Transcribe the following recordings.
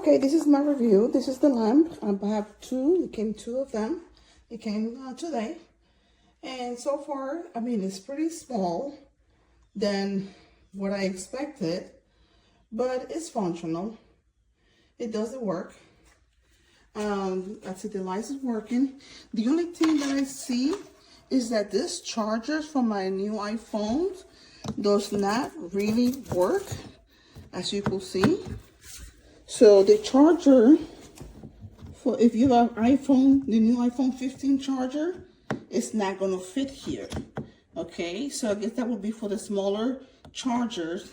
Okay, this is my review. This is the lamp. I have two. It came two of them. It came today. And so far, I mean, it's pretty small than what I expected, but it's functional. It does work. I see the lights is working. The only thing that I see is that this charger from my new iPhone does not really work, as you can see. So the charger for if you have iPhone, the new iPhone 15 charger, it's not gonna fit here. Okay, so I guess that would be for the smaller chargers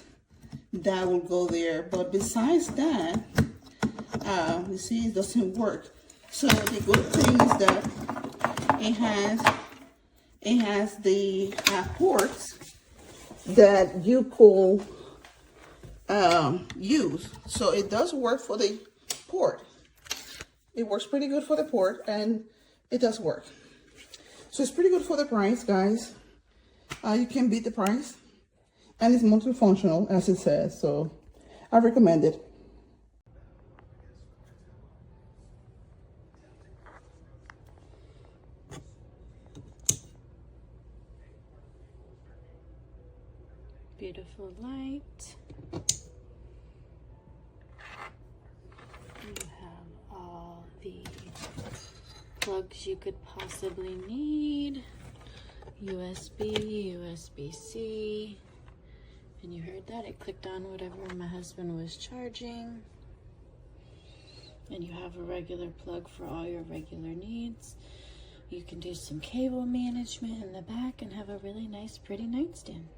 that will go there. But besides that, you see it doesn't work. So the good thing is that it has the ports that you could use. So it does work for the port. It works pretty good for the port, and it does work. So it's pretty good for the price, guys. You can beat the price, and it's multifunctional, as it says. So I recommend it. Beautiful light. You have all the plugs you could possibly need. USB, USB-C. And you heard that? It clicked on whatever my husband was charging. And you have a regular plug for all your regular needs. You can do some cable management in the back and have a really nice, pretty nightstand.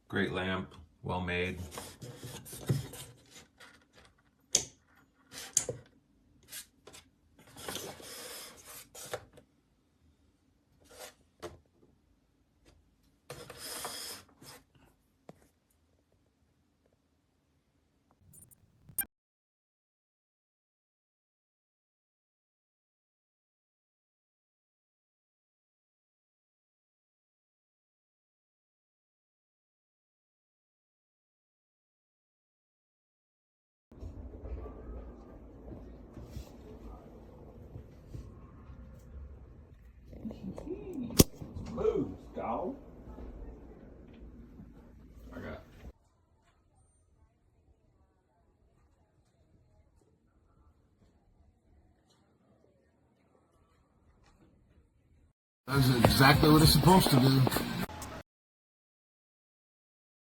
Great lamp, well made. Move, dog. I got That's exactly what it's supposed to do.